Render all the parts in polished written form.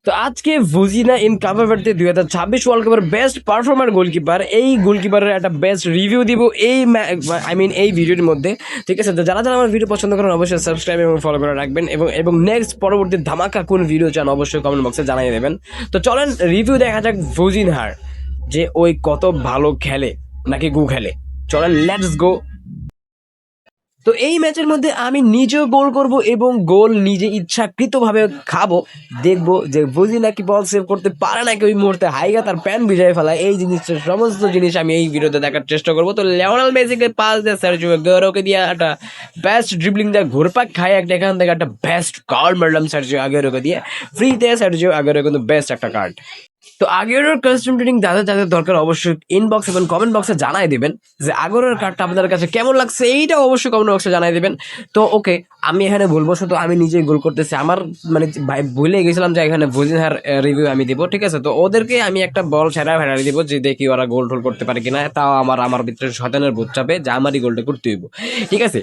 তো আজকে ভুজিনা ইন কাপে ভার্দে 2026 ওয়ার্ল্ড কাপের বেস্ট পারফর্মার গোলকিপার, এই গোলকিপারের একটা বেস্ট রিভিউ দিব এই এই ভিডিওর মধ্যে। ঠিক আছে, তো যারা যারা আমার ভিডিও পছন্দ করেন অবশ্যই সাবস্ক্রাইব এবং ফলো করে রাখবেন, এবং নেক্সট পরবর্তী ধামাকা কোন ভিডিও চান অবশ্যই কমেন্ট বক্সে জানিয়ে দেবেন। তো চলেন রিভিউ দেখা যাক ভুজিনহার, যে ওই কত ভালো খেলে নাকি গু খেলে। চলেন লেটস গো। তো এই ম্যাচের মধ্যে আমি নিজেও গোল করব এবং গোল নিজে ইচ্ছাকৃতভাবে খাবো। দেখবো যে বুঝি নাকি বল সেভ করতে পারে নাকি ওই মুহূর্তে হাইগা তার প্যান ভিজায় ফেলা, এই জিনিসটা সমস্ত জিনিস আমি এই ভিডিওতে দেখার চেষ্টা করবো। তো লিওনেল মেসিকে পাস দিয়ে সার্জিও আগুয়েরোকে দিয়ে একটা বেস্ট ড্রিবলিং দিয়ে ঘুরপাক খায় একটা, এখান থেকে একটা বেস্ট কার্ড মারলাম সার্জিও আগুয়েরোকে দিয়ে ফ্রিতে। সার্জিও আগুয়েরো কিন্তু বেস্ট একটা কার্ড। তো আগের কাস্টম ট্রেনিং যাদের যাদের দরকার অবশ্যই ইনবক্স এবং কমেন্ট বক্সে জানাই দেবেন যে আগের কার্ডটা আপনাদের কাছে কেমন লাগছে, এইটা অবশ্যই কমেন্ট বক্সে জানাই দেবেন। তো ওকে, আমি এখানে বলবো শুধু আমি নিজেই গোল করতেছি, আমার মানে ভাই ভুলে গেছিলাম যে এখানে ভুজিনহার রিভিউ আমি দিব। ঠিক আছে, তো ওদেরকে আমি একটা বল ছেড়া ফেরাই দিব যে দেখি ওরা গোল টোল করতে পারে কিনা। তাও আমার ভিতরে শয়তানের ভূত চাপে যে আমারই গোলটা করতে হইব। ঠিক আছে,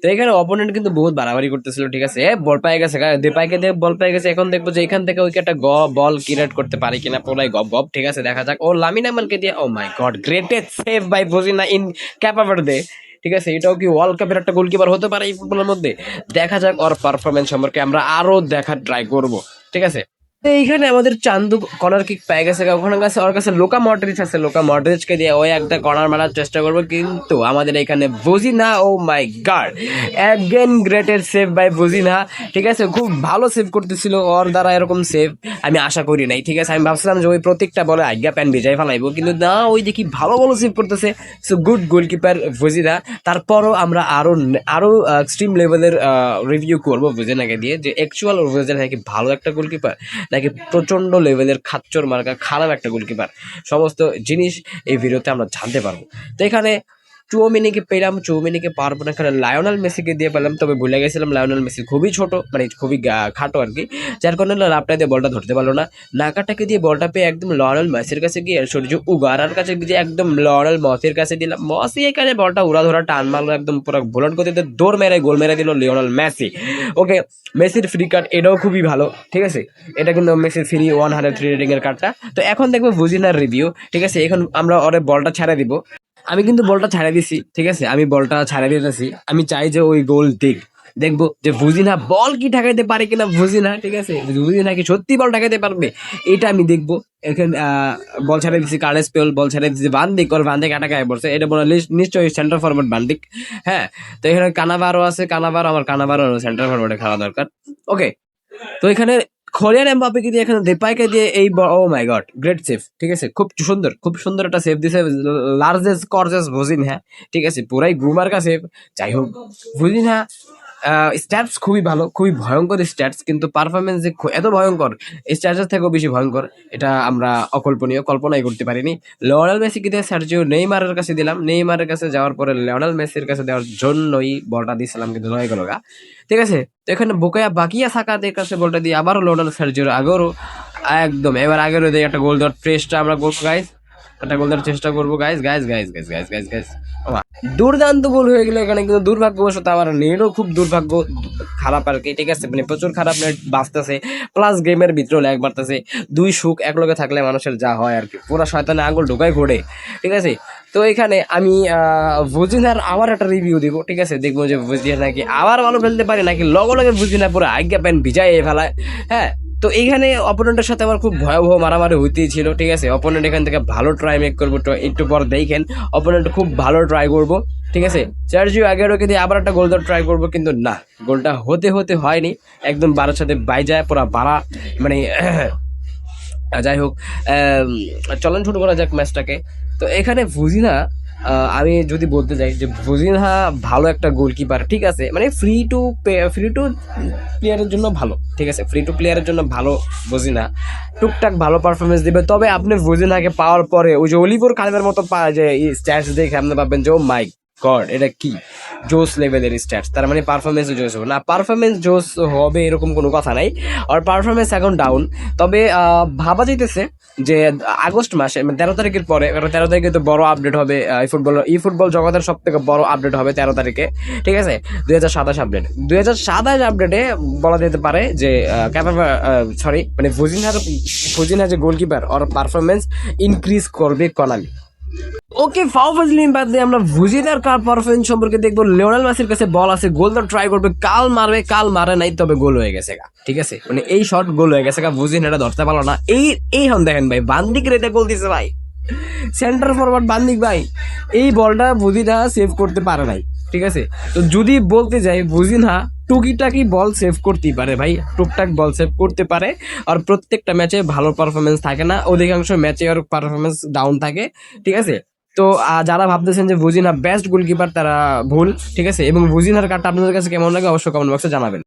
তো এখানে অপোনেন্ট কিন্তু বহুত বাড়াবাড়ি করতেছিল। ঠিক আছে, বল পাই গেছে, দেপাইকে দিয়ে বল পাই গেছে। এখন দেখবো যে এখান থেকে উইকেটটা বল ক্রিয়েট করতে পারি কিনা, পুরাই গপ গপ। ঠিক আছে, দেখা যাক। ও লামিন আমালকে দিয়ে, oh my god, greatest save by Vozinha in Cape Verde. ঠিক আছে, এটাও কি ওয়ার্ল্ড কাপের একটা গোলকিপার হতে পারে এই ফুটবলের মধ্যে? দেখা যাক, ওর পারফরমেন্স সম্পর্কে আমরা আরো দেখার ট্রাই করব। ঠিক আছে, তো এইখানে আমাদের চান্দু কর্নার কিক পেয়ে গেছে, ওখানে কাছে ওর কাছে লোকা মডরিচ আছে, লোকা মডরিচকে দিয়ে ওই একটা কর্নার মারার চেষ্টা করবো, কিন্তু আমাদের এখানে Vozinha, oh my god, again greatest save by Vozinha. ঠিক আছে, খুব ভালো সেভ করতেছিল, ওর দ্বারা এরকম সেভ আমি আশা করি নাই। ঠিক আছে, আমি ভাবছিলাম যে ওই প্রত্যেকটা বলে আজ্ঞা প্যান ভিজাই ফেলাইবো, কিন্তু না, ওই দেখি ভালো ভালো সেভ করতেছে। So good goalkeeper Vozinha. তারপরও আমরা আরো এক্সট্রিম লেভেলের রিভিউ করবো বুজিনাকে দিয়ে, যে অ্যাকচুয়াল বুজিনা নাকি ভালো একটা গোলকিপার নাকি প্রচন্ড লেভেলের খাচ্চর মার্কা খারাপ একটা গোলকিপার, সমস্ত জিনিস এই ভিডিওতে আমরা জানতে পারবো। তো এখানে চুয়ামিনিকে পেলাম, চুয়ামিনিকে পারবো না, এখানে লায়নেল মেসিকে দিয়ে পেলাম। তবে ভুলে গেছিলাম লায়নেল মেসি খুবই ছোট, মানে খুবই খাটো আর কি, যার কারণে লাভটা দিয়ে বলটা ধরতে পারলো না। নাকাটাকে দিয়ে বলটা পেয়ে একদম লায়নেল মেসির কাছে গিয়ে সূর্য উগারার কাছে গিয়ে একদম লায়নেল মসির কাছে দিলাম। মসি এখানে বলটা উড়া ধরা টান মারলো, একদম পুরো বুলেট গতিতে দৌড় মেরে গোল মেরে দিল লিওনেল মেসি। ওকে, মেসির ফ্রি কার্ড, এটাও খুবই ভালো। ঠিক আছে, এটা কিন্তু মেসির ফ্রি 103 রেটিং এর কার্ডটা। তো এখন দেখবো বুজিনার রিভিউ। ঠিক আছে, এখন আমরা ওরে বলটা ছেড়ে দিব। আমি কিন্তু বলটা ছাড়া দিছি। ঠিক আছে, আমি বলটা ছাড়া দিতেছি, আমি চাই যে ওই গোল দেখবো যে ভুজিনা বল কি ঠেকাইতে পারে কিনা ভুজিনা। ঠিক আছে, ভুজিনা কি সত্যি বল ঠেকাইতে পারবে, এটা আমি দেখবো। এখানে বল ছাড়া দিচ্ছি, কার্লেস পেল বল ছাড়া দিচ্ছি, ভান্দিক ওর ভান্দিক আটাকায় পড়ছে, এটা বলে নিশ্চয়ই সেন্টার ফরওয়ার্ড ভান্দিক। হ্যাঁ, তো এখানে কানাভারও আছে, কানাভারও সেন্টার ফরওয়ার্ডে খেলা দরকার। ওকে, তো এখানে খলিয়ান এমবাপ্পেকে দিয়ে এখানে দেপাইকে দিয়ে এই, ও মাই গড, গ্রেট সেভ। ঠিক আছে, খুব সুন্দর একটা সেভ দিছে লার্জেস্ট কর্জেস ভুজিনহা। ঠিক আছে, পুরাই গুমার্কা সেভ। যাই হোক, ভুজিনহা স্ট্যাটস খুবই ভালো, খুবই ভয়ঙ্কর স্ট্যাটস, কিন্তু পারফরমেন্স যে এত ভয়ঙ্কর, স্ট্যাটসের থেকেও বেশি ভয়ঙ্কর, এটা আমরা অকল্পনীয়, কল্পনাই করতে পারিনি। লিওনেল মেসিকে দিয়ে সার্জিও নেইমারের কাছে দিলাম, নেইমারের কাছে যাওয়ার পরে লিওনেল মেসির কাছে দেওয়ার জন্যই বলটা দিয়েছিলাম, কিন্তু নয় গেল গা। ঠিক আছে, তো এখানে বোকায়া বাকিয়া সাকাদের কাছে বলটা দিয়ে আবারও লিওনেল সার্জিওর আগেরও একদম এবার আগেরও দিয়ে একটা গোল দেওয়ার চেষ্টা আমরা করবো গাইজ, একটা গোল দেওয়ার চেষ্টা করবো guys guys guys guys guys guys guys দুর্দান্ত গোল হয়ে গেল এখানে, কিন্তু দুর্ভাগ্যবশত আমার নেটও খুব দুর্ভাগ্য খারাপ আর কি। ঠিক আছে, মানে প্রচুর খারাপ নেট বাঁচতেছে, প্লাস গেমের ভিতরেও ল্যাগ বাড়তেছে। দুই সুখ একলগে থাকলে মানুষের যা হয় আর কি, পুরো শয়তানে আঙুল ঢোকায় ঘোরে। ঠিক আছে, তো এখানে আমি ভুজিনার আবার একটা রিভিউ দিব। ঠিক আছে, দেখবো যে ভুজিনা নাকি আবার ভালো খেলতে পারে নাকি লগে লগে ভুজিনা পুরো আজ্ঞা প্যান ভিজাই ফেলায়। হ্যাঁ, তো এইখানে অপোনেন্টের সাথে আমার খুব ভয়াবহ মারামারি হইতেই ছিল। ঠিক আছে, অপোনেন্ট এখান থেকে ভালো ট্রাই মেক করবো, তো একটু পর দেখেন অপোনেন্ট খুব ভালো ট্রাই করবো। ঠিক আছে, সার্জিও আগুয়েরোকে দিয়ে আবার একটা গোল দেওয়ার ট্রাই করবো, কিন্তু না, গোলটা হতে হয়নি, একদম বাড়ার সাথে বাইজায় পুরা বাড়া, মানে যাই হোক, চলন শুরু করা যাক ম্যাচটাকে। তো এখানে ভুজিনা, আমি যদি বলতে চাই যে ভুজিনহা ভালো একটা গোলকিপার। ঠিক আছে, মানে ফ্রি টু প্লেয়ারের জন্য ভালো। ঠিক আছে, ফ্রি টু প্লেয়ারের জন্য ভালো ভুজিনা, টুকটাক ভালো পারফরমেন্স দিবে। তবে আপনি ভুজিনাকে পাওয়ার পরে ওই যে অলিভার কালের মতো যে স্ট্যাটস দেখে আপনি ভাববেন যে ও মাই গড, এটা কি জোস লেভেলের স্ট্যাটস, তার মানে পারফরমেন্স জোস হবে না, পারফরমেন্স জোস হবে এরকম কোনো কথা নাই, আর পারফরমেন্স এখন ডাউন। তবে ভাবা যাইতেছে যে আগস্ট মাসে মানে 13 তারিখের পরে, কারণ 13 তারিখে তো বড় আপডেট হবে ফুটবল জগতের সব থেকে বড় আপডেট হবে 13 তারিখে, ঠিক আছে, 2027 আপডেট। 2027 আপডেটে বলা যেতে পারে যে মানে ফুজিনহা যে গোলকিপার ওর পারফরমেন্স ইনক্রিজ করবে কনামি। ওকে, ফাও ফাজলিম বাদ দিয়ে আমরা ভুজিদার কার পারফরমেন্স সম্পর্কে দেখবো। লিওনেল মেসির কাছে বল আছে, গোল তো ট্রাই করবে, কাল মারে নাই, তবে গোল হয়ে গেছে গা, ঠিক আছে, মানে এই শট গোল হয়ে গেছে গা, ভুজিন এটা ধরতে পারলো না। এই হন দেখেন ভাই, বান্দিক রেতে গোল দিছে ভাই, সেন্টার ফরওয়ার্ড বান্দিক ভাই, এই বলটা ভুজিনা সেভ করতে পারে নাই, ঠিক আছে। তো যদি বলতে যাই ভুজিনহা টুকিটাকি বল সেভ করতেই পারে ভাই, টুকটাক বল সেভ করতে পারে, আর প্রত্যেকটা ম্যাচে ভালো পারফরমেন্স থাকে না, অধিকাংশ ম্যাচে ওর পারফরমেন্স ডাউন থাকে, ঠিক আছে। তো যারা ভাবতেছেন যে ভুজিনহা বেস্ট গোলকিপার তারা ভুল, ঠিক আছে। এবং ভুজিনহার কার্ডটা আপনাদের কাছে কেমন লাগে অবশ্যই কমেন্ট বক্সে জানাবেন।